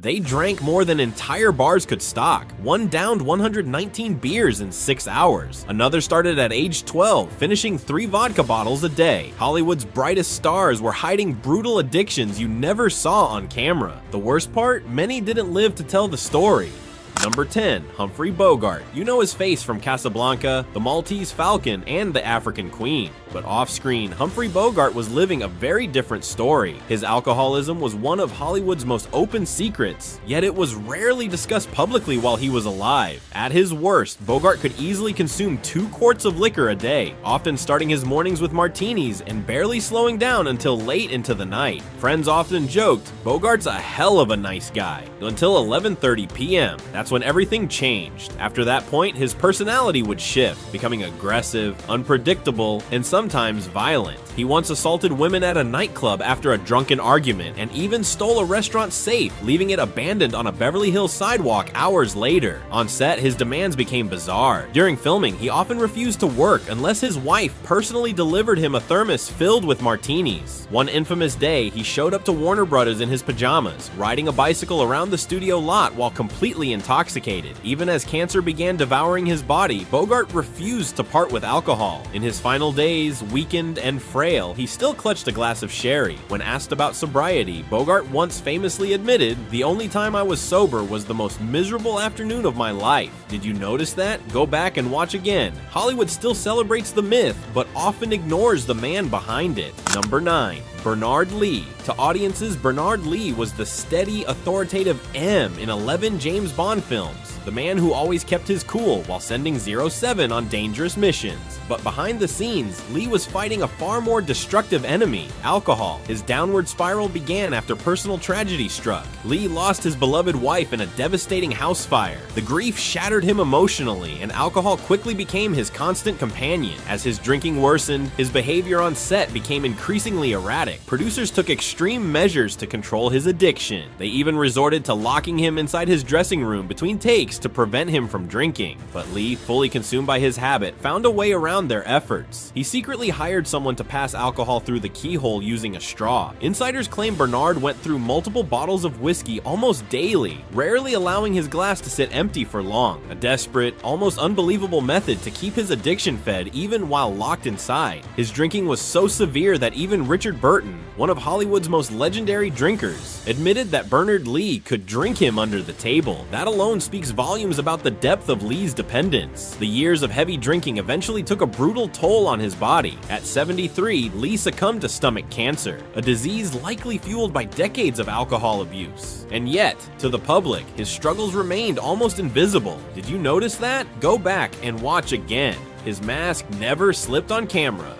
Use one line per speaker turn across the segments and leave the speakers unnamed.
They drank more than entire bars could stock. One downed 119 beers in 6 hours. Another started at age 12, finishing 3 vodka bottles a day. Hollywood's brightest stars were hiding brutal addictions you never saw on camera. The worst part? Many didn't live to tell the story. Number 10. Humphrey Bogart. You know his face from Casablanca, The Maltese Falcon, and The African Queen. But off-screen, Humphrey Bogart was living a very different story. His alcoholism was one of Hollywood's most open secrets, yet it was rarely discussed publicly while he was alive. At his worst, Bogart could easily consume 2 quarts of liquor a day, often starting his mornings with martinis and barely slowing down until late into the night. Friends often joked, Bogart's a hell of a nice guy, until 11:30 p.m. That's when everything changed. After that point, his personality would shift, becoming aggressive, unpredictable, and sometimes violent. He once assaulted women at a nightclub after a drunken argument and even stole a restaurant safe, leaving it abandoned on a Beverly Hills sidewalk hours later. On set, his demands became bizarre. During filming, he often refused to work unless his wife personally delivered him a thermos filled with martinis. One infamous day, he showed up to Warner Brothers in his pajamas, riding a bicycle around the studio lot while completely intoxicated. Even as cancer began devouring his body, Bogart refused to part with alcohol. In his final days, weakened and frail, he still clutched a glass of sherry. When asked about sobriety, Bogart once famously admitted, "The only time I was sober was the most miserable afternoon of my life." Did you notice that? Go back and watch again. Hollywood still celebrates the myth, but often ignores the man behind it. Number 9. Bernard Lee. To audiences, Bernard Lee was the steady, authoritative M in 11 James Bond films. The man who always kept his cool while sending 07 on dangerous missions. But behind the scenes, Lee was fighting a far more destructive enemy, alcohol. His downward spiral began after personal tragedy struck. Lee lost his beloved wife in a devastating house fire. The grief shattered him emotionally, and alcohol quickly became his constant companion. As his drinking worsened, his behavior on set became increasingly erratic. Producers took extreme measures to control his addiction. They even resorted to locking him inside his dressing room between takes to prevent him from drinking. But Lee, fully consumed by his habit, found a way around their efforts. He secretly hired someone to pass alcohol through the keyhole using a straw. Insiders claim Bernard went through multiple bottles of whiskey almost daily, rarely allowing his glass to sit empty for long. A desperate, almost unbelievable method to keep his addiction fed even while locked inside. His drinking was so severe that even Richard Burton, one of Hollywood's most legendary drinkers, admitted that Bernard Lee could drink him under the table. That alone speaks volumes about the depth of Lee's dependence. The years of heavy drinking eventually took a brutal toll on his body. At 73, Lee succumbed to stomach cancer, a disease likely fueled by decades of alcohol abuse. And yet, to the public, his struggles remained almost invisible. Did you notice that? Go back and watch again. His mask never slipped on camera.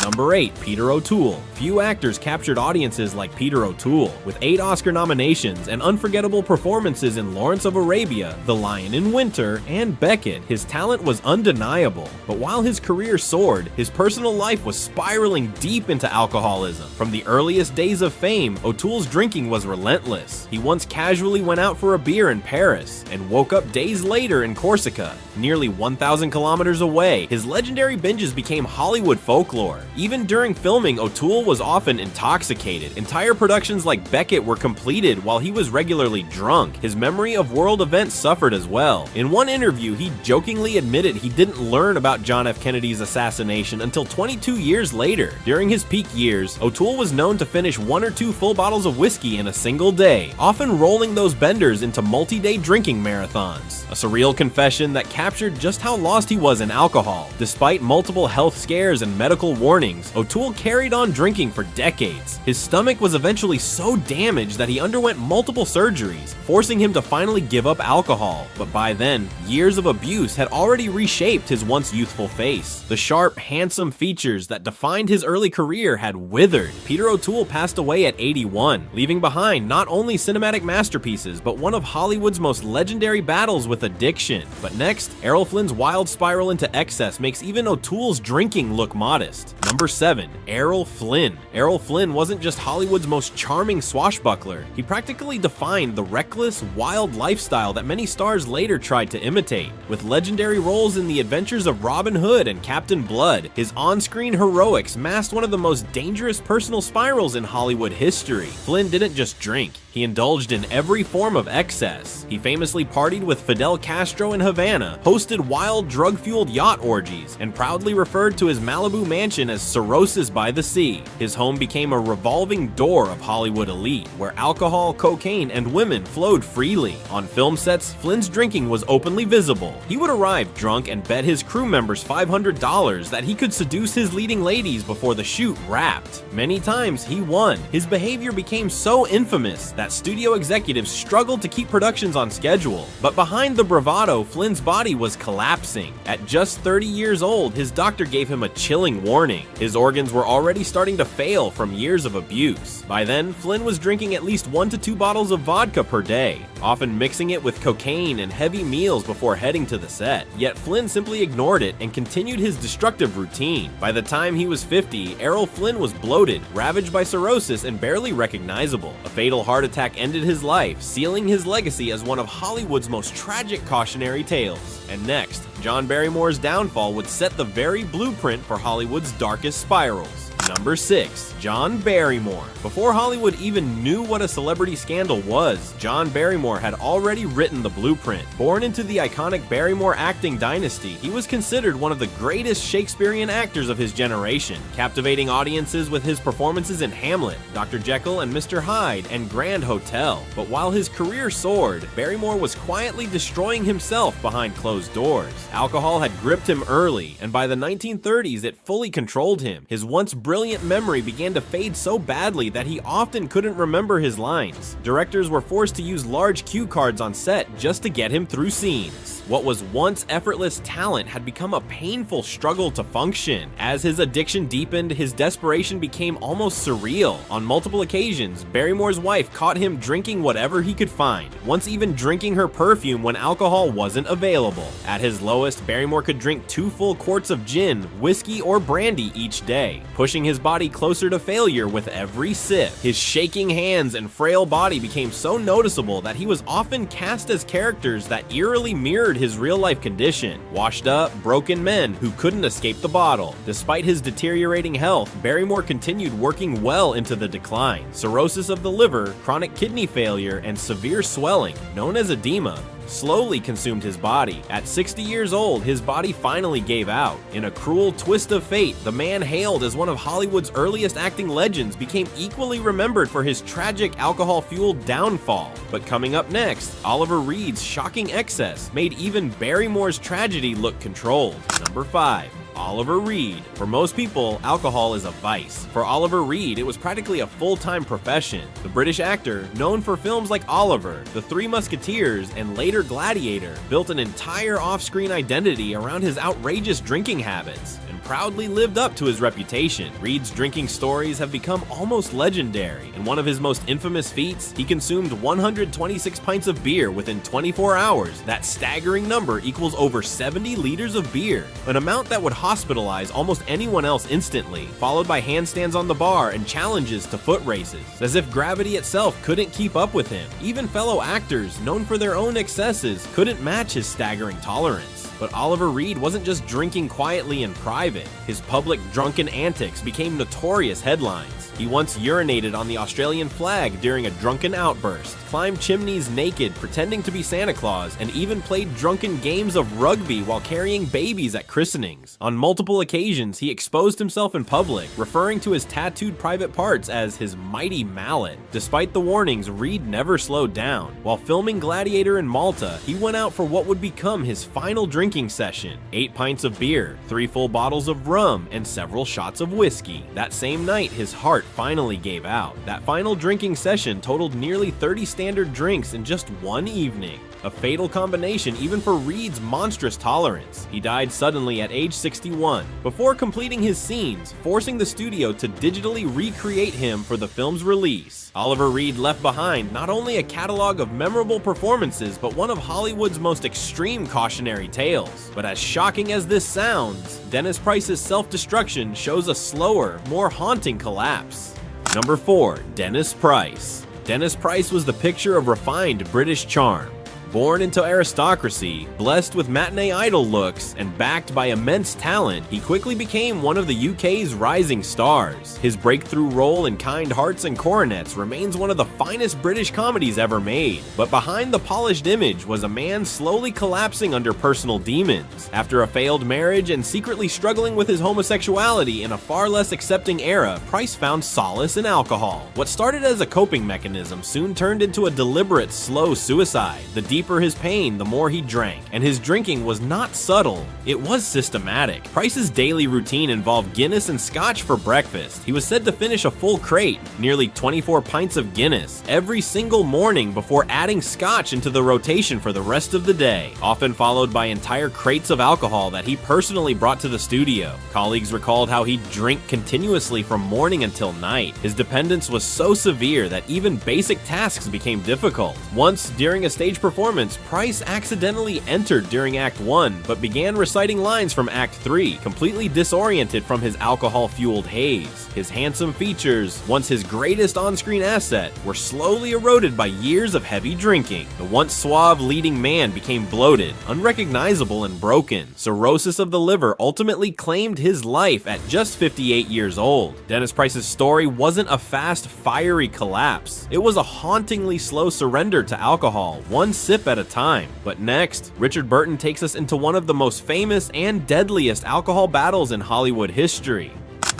Number 8. Peter O'Toole. Few actors captured audiences like Peter O'Toole. With 8 Oscar nominations and unforgettable performances in Lawrence of Arabia, The Lion in Winter, and Beckett, his talent was undeniable. But while his career soared, his personal life was spiraling deep into alcoholism. From the earliest days of fame, O'Toole's drinking was relentless. He once casually went out for a beer in Paris and woke up days later in Corsica, nearly 1,000 kilometers away. His legendary binges became Hollywood folklore. Even during filming, O'Toole was often intoxicated. Entire productions like Beckett were completed while he was regularly drunk. His memory of world events suffered as well. In one interview, he jokingly admitted he didn't learn about John F. Kennedy's assassination until 22 years later. During his peak years, O'Toole was known to finish 1 or 2 full bottles of whiskey in a single day, often rolling those benders into multi-day drinking marathons. A surreal confession that captured just how lost he was in alcohol. Despite multiple health scares and medical warnings, O'Toole carried on drinking for decades. His stomach was eventually so damaged that he underwent multiple surgeries, forcing him to finally give up alcohol. But by then, years of abuse had already reshaped his once youthful face. The sharp, handsome features that defined his early career had withered. Peter O'Toole passed away at 81, leaving behind not only cinematic masterpieces, but one of Hollywood's most legendary battles with addiction. But next, Errol Flynn's wild spiral into excess makes even O'Toole's drinking look modest. Number 7. Errol Flynn. Errol Flynn wasn't just Hollywood's most charming swashbuckler. He practically defined the reckless, wild lifestyle that many stars later tried to imitate. With legendary roles in The Adventures of Robin Hood and Captain Blood, his on-screen heroics masked one of the most dangerous personal spirals in Hollywood history. Flynn didn't just drink. He indulged in every form of excess. He famously partied with Fidel Castro in Havana, hosted wild drug-fueled yacht orgies, and proudly referred to his Malibu mansion as cirrhosis by the sea. His home became a revolving door of Hollywood elite, where alcohol, cocaine, and women flowed freely. On film sets, Flynn's drinking was openly visible. He would arrive drunk and bet his crew members $500 that he could seduce his leading ladies before the shoot wrapped. Many times he won. His behavior became so infamous that studio executives struggled to keep productions on schedule. But behind the bravado, Flynn's body was collapsing. At just 30 years old, his doctor gave him a chilling warning. His organs were already starting to fail from years of abuse. By then, Flynn was drinking at least 1 to 2 bottles of vodka per day, often mixing it with cocaine and heavy meals before heading to the set. Yet Flynn simply ignored it and continued his destructive routine. By the time he was 50, Errol Flynn was bloated, ravaged by cirrhosis, and barely recognizable. A fatal heart attack ended his life, sealing his legacy as one of Hollywood's most tragic cautionary tales. And next, John Barrymore's downfall would set the very blueprint for Hollywood's darkest spirals. Number 6. John Barrymore. Before Hollywood even knew what a celebrity scandal was, John Barrymore had already written the blueprint. Born into the iconic Barrymore acting dynasty, he was considered one of the greatest Shakespearean actors of his generation, captivating audiences with his performances in Hamlet, Dr. Jekyll and Mr. Hyde, and Grand Hotel. But while his career soared, Barrymore was quietly destroying himself behind closed doors. Alcohol had gripped him early, and by the 1930s it fully controlled him. His once brilliant memory began to fade so badly that he often couldn't remember his lines. Directors were forced to use large cue cards on set just to get him through scenes. What was once effortless talent had become a painful struggle to function. As his addiction deepened, his desperation became almost surreal. On multiple occasions, Barrymore's wife caught him drinking whatever he could find, once even drinking her perfume when alcohol wasn't available. At his lowest, Barrymore could drink 2 full quarts of gin, whiskey, or brandy each day, pushing his body closer to failure with every sip. His shaking hands and frail body became so noticeable that he was often cast as characters that eerily mirrored his real-life condition: washed up, broken men who couldn't escape the bottle. Despite his deteriorating health, Barrymore continued working well into the decline. Cirrhosis of the liver, chronic kidney failure, and severe swelling, known as edema, slowly consumed his body. At 60 years old, his body finally gave out. In a cruel twist of fate, the man hailed as one of Hollywood's earliest acting legends became equally remembered for his tragic alcohol-fueled downfall. But coming up next, Oliver Reed's shocking excess made even Barrymore's tragedy look controlled. Number 5. Oliver Reed. For most people, alcohol is a vice. For Oliver Reed, it was practically a full-time profession. The British actor, known for films like Oliver, The Three Musketeers, and later Gladiator, built an entire off-screen identity around his outrageous drinking habits, and proudly lived up to his reputation. Reed's drinking stories have become almost legendary. In one of his most infamous feats, he consumed 126 pints of beer within 24 hours. That staggering number equals over 70 liters of beer, an amount that would hospitalize almost anyone else instantly, followed by handstands on the bar and challenges to foot races. As if gravity itself couldn't keep up with him. Even fellow actors, known for their own excesses, couldn't match his staggering tolerance. But Oliver Reed wasn't just drinking quietly in private. His public drunken antics became notorious headlines. He once urinated on the Australian flag during a drunken outburst, climbed chimneys naked pretending to be Santa Claus, and even played drunken games of rugby while carrying babies at christenings. On multiple occasions, he exposed himself in public, referring to his tattooed private parts as his mighty mallet. Despite the warnings, Reed never slowed down. While filming Gladiator in Malta, he went out for what would become his final drinking session: 8 pints of beer, 3 full bottles of rum, and several shots of whiskey. That same night, his heart finally gave out. That final drinking session totaled nearly 30 standard drinks in just one evening. A fatal combination even for Reed's monstrous tolerance. He died suddenly at age 61, before completing his scenes, forcing the studio to digitally recreate him for the film's release. Oliver Reed left behind not only a catalog of memorable performances, but one of Hollywood's most extreme cautionary tales. But as shocking as this sounds, Dennis Price's self-destruction shows a slower, more haunting collapse. Number 4. Dennis Price. Dennis Price was the picture of refined British charm. Born into aristocracy, blessed with matinee idol looks, and backed by immense talent, he quickly became one of the UK's rising stars. His breakthrough role in Kind Hearts and Coronets remains one of the finest British comedies ever made. But behind the polished image was a man slowly collapsing under personal demons. After a failed marriage and secretly struggling with his homosexuality in a far less accepting era, Price found solace in alcohol. What started as a coping mechanism soon turned into a deliberate, slow suicide. The deeper his pain, the more he drank, and his drinking was not subtle, it was systematic. Price's daily routine involved Guinness and Scotch for breakfast. He was said to finish a full crate, nearly 24 pints of Guinness, every single morning before adding Scotch into the rotation for the rest of the day, often followed by entire crates of alcohol that he personally brought to the studio. Colleagues recalled how he'd drink continuously from morning until night. His dependence was so severe that even basic tasks became difficult. Once, during a stage performance, Price accidentally entered during Act 1, but began reciting lines from Act 3, completely disoriented from his alcohol-fueled haze. His handsome features, once his greatest on-screen asset, were slowly eroded by years of heavy drinking. The once suave leading man became bloated, unrecognizable, and broken. Cirrhosis of the liver ultimately claimed his life at just 58 years old. Dennis Price's story wasn't a fast, fiery collapse. It was a hauntingly slow surrender to alcohol, one sip at a time. But next, Richard Burton takes us into one of the most famous and deadliest alcohol battles in Hollywood history.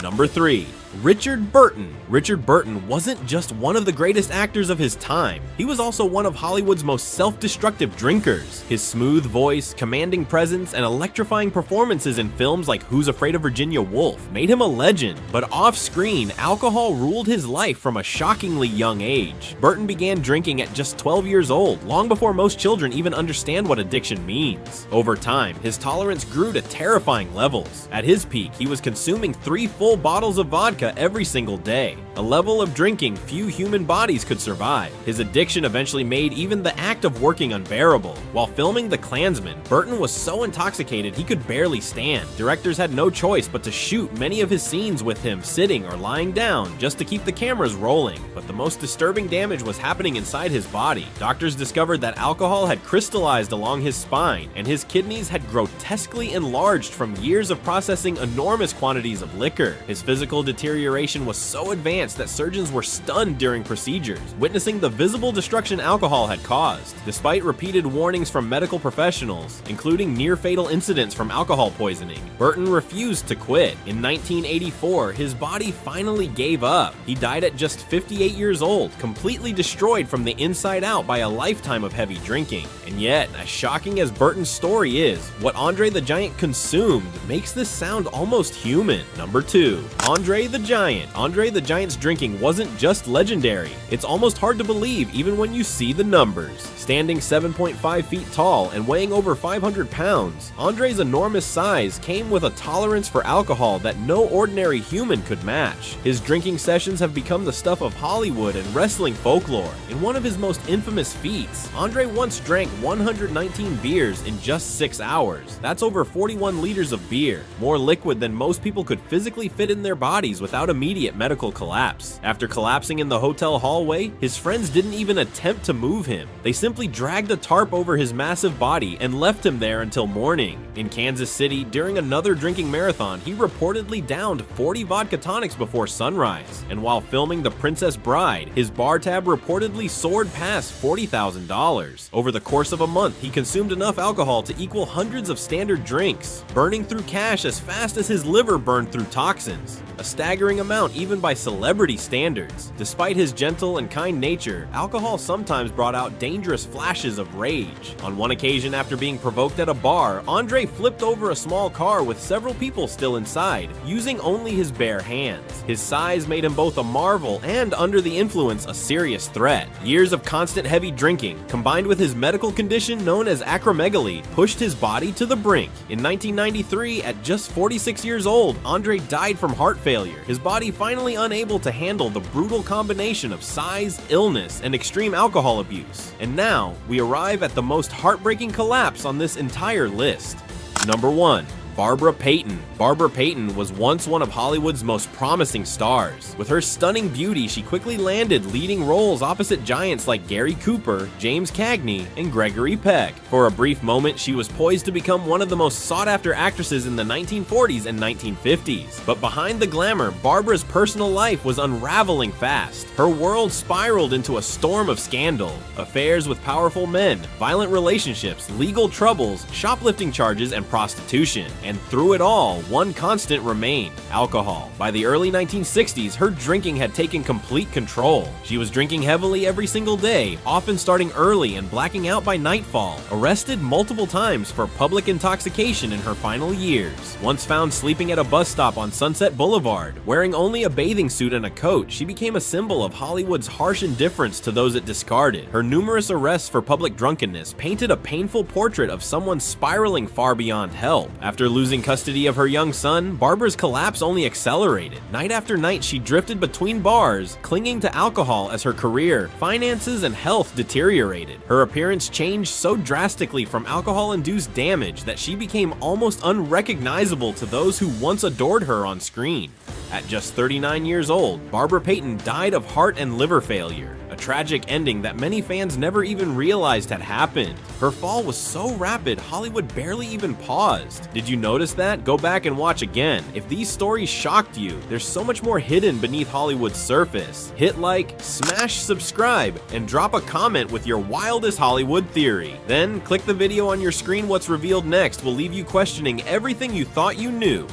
Number 3. Richard Burton. Richard Burton wasn't just one of the greatest actors of his time, he was also one of Hollywood's most self-destructive drinkers. His smooth voice, commanding presence, and electrifying performances in films like Who's Afraid of Virginia Woolf made him a legend, but off-screen, alcohol ruled his life from a shockingly young age. Burton began drinking at just 12 years old, long before most children even understand what addiction means. Over time, his tolerance grew to terrifying levels. At his peak, he was consuming 3 full bottles of vodka every single day, a level of drinking few human bodies could survive. His addiction eventually made even the act of working unbearable. While filming The Klansman, Burton was so intoxicated he could barely stand. Directors had no choice but to shoot many of his scenes with him sitting or lying down just to keep the cameras rolling. But the most disturbing damage was happening inside his body. Doctors discovered that alcohol had crystallized along his spine, and his kidneys had grotesquely enlarged from years of processing enormous quantities of liquor. His physical deterioration was so advanced that surgeons were stunned during procedures, witnessing the visible destruction alcohol had caused. Despite repeated warnings from medical professionals, including near-fatal incidents from alcohol poisoning, Burton refused to quit. In 1984, his body finally gave up. He died at just 58 years old, completely destroyed from the inside out by a lifetime of heavy drinking. And yet, as shocking as Burton's story is, what Andre the Giant consumed makes this sound almost human. Number 2. Andre the Giant. Andre the Giant's drinking wasn't just legendary, it's almost hard to believe even when you see the numbers. Standing 7.5 feet tall and weighing over 500 pounds, Andre's enormous size came with a tolerance for alcohol that no ordinary human could match. His drinking sessions have become the stuff of Hollywood and wrestling folklore. In one of his most infamous feats, Andre once drank 119 beers in just 6 hours. That's over 41 liters of beer, more liquid than most people could physically fit in their bodies without immediate medical collapse. After collapsing in the hotel hallway, his friends didn't even attempt to move him. They simply dragged a tarp over his massive body and left him there until morning. In Kansas City, during another drinking marathon, he reportedly downed 40 vodka tonics before sunrise. And while filming The Princess Bride, his bar tab reportedly soared past $40,000. Over the course of a month, he consumed enough alcohol to equal hundreds of standard drinks, burning through cash as fast as his liver burned through toxins. A staggering amount even by celebrity standards. Despite his gentle and kind nature, alcohol sometimes brought out dangerous flashes of rage. On one occasion, after being provoked at a bar, Andre flipped over a small car with several people still inside, using only his bare hands. His size made him both a marvel and, under the influence, a serious threat. Years of constant heavy drinking, combined with his medical condition known as acromegaly, pushed his body to the brink. In 1993, at just 46 years old, Andre died from heart failure, his body finally unable to handle the brutal combination of size, illness, and extreme alcohol abuse. And now, we arrive at the most heartbreaking collapse on this entire list. Number 1. Barbara Payton. Barbara Payton was once one of Hollywood's most promising stars. With her stunning beauty, she quickly landed leading roles opposite giants like Gary Cooper, James Cagney, and Gregory Peck. For a brief moment, she was poised to become one of the most sought-after actresses in the 1940s and 1950s. But behind the glamour, Barbara's personal life was unraveling fast. Her world spiraled into a storm of scandal. Affairs with powerful men, violent relationships, legal troubles, shoplifting charges, and prostitution. And through it all, one constant remained: alcohol. By the early 1960s, her drinking had taken complete control. She was drinking heavily every single day, often starting early and blacking out by nightfall. Arrested multiple times for public intoxication in her final years. Once found sleeping at a bus stop on Sunset Boulevard, wearing only a bathing suit and a coat, she became a symbol of Hollywood's harsh indifference to those it discarded. Her numerous arrests for public drunkenness painted a painful portrait of someone spiraling far beyond help. After losing custody of her young son, Barbara's collapse only accelerated. Night after night, she drifted between bars, clinging to alcohol as her career, finances, and health deteriorated. Her appearance changed so drastically from alcohol-induced damage that she became almost unrecognizable to those who once adored her on screen. At just 39 years old, Barbara Payton died of heart and liver failure, a tragic ending that many fans never even realized had happened. Her fall was so rapid, Hollywood barely even paused. Did you notice that? Go back and watch again. If these stories shocked you, there's so much more hidden beneath Hollywood's surface. Hit like, smash subscribe, and drop a comment with your wildest Hollywood theory. Then click the video on your screen. What's revealed next will leave you questioning everything you thought you knew.